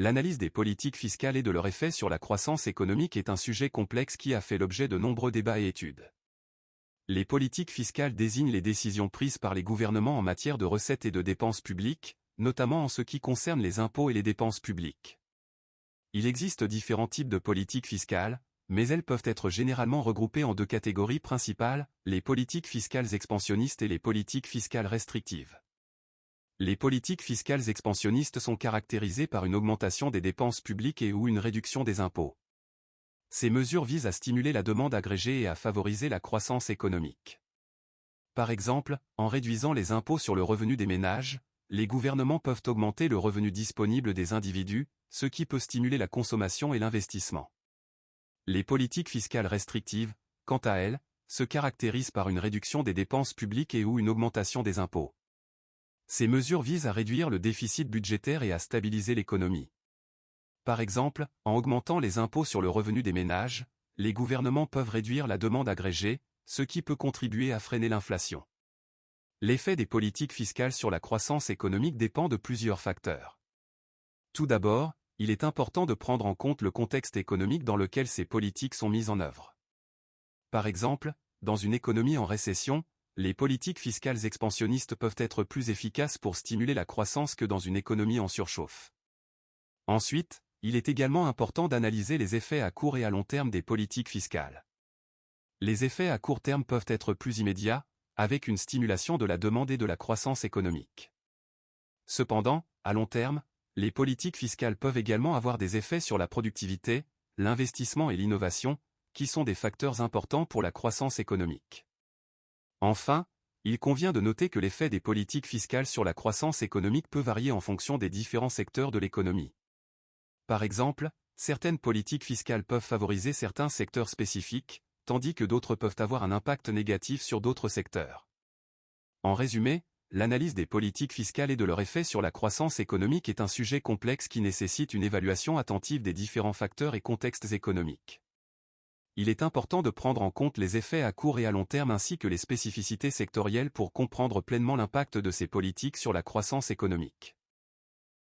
L'analyse des politiques fiscales et de leur effet sur la croissance économique est un sujet complexe qui a fait l'objet de nombreux débats et études. Les politiques fiscales désignent les décisions prises par les gouvernements en matière de recettes et de dépenses publiques, notamment en ce qui concerne les impôts et les dépenses publiques. Il existe différents types de politiques fiscales, mais elles peuvent être généralement regroupées en deux catégories principales, les politiques fiscales expansionnistes et les politiques fiscales restrictives. Les politiques fiscales expansionnistes sont caractérisées par une augmentation des dépenses publiques et ou une réduction des impôts. Ces mesures visent à stimuler la demande agrégée et à favoriser la croissance économique. Par exemple, en réduisant les impôts sur le revenu des ménages, les gouvernements peuvent augmenter le revenu disponible des individus, ce qui peut stimuler la consommation et l'investissement. Les politiques fiscales restrictives, quant à elles, se caractérisent par une réduction des dépenses publiques et ou une augmentation des impôts. Ces mesures visent à réduire le déficit budgétaire et à stabiliser l'économie. Par exemple, en augmentant les impôts sur le revenu des ménages, les gouvernements peuvent réduire la demande agrégée, ce qui peut contribuer à freiner l'inflation. L'effet des politiques fiscales sur la croissance économique dépend de plusieurs facteurs. Tout d'abord, il est important de prendre en compte le contexte économique dans lequel ces politiques sont mises en œuvre. Par exemple, dans une économie en récession, les politiques fiscales expansionnistes peuvent être plus efficaces pour stimuler la croissance que dans une économie en surchauffe. Ensuite, il est également important d'analyser les effets à court et à long terme des politiques fiscales. Les effets à court terme peuvent être plus immédiats, avec une stimulation de la demande et de la croissance économique. Cependant, à long terme, les politiques fiscales peuvent également avoir des effets sur la productivité, l'investissement et l'innovation, qui sont des facteurs importants pour la croissance économique. Enfin, il convient de noter que l'effet des politiques fiscales sur la croissance économique peut varier en fonction des différents secteurs de l'économie. Par exemple, certaines politiques fiscales peuvent favoriser certains secteurs spécifiques, tandis que d'autres peuvent avoir un impact négatif sur d'autres secteurs. En résumé, l'analyse des politiques fiscales et de leur effet sur la croissance économique est un sujet complexe qui nécessite une évaluation attentive des différents facteurs et contextes économiques. Il est important de prendre en compte les effets à court et à long terme ainsi que les spécificités sectorielles pour comprendre pleinement l'impact de ces politiques sur la croissance économique.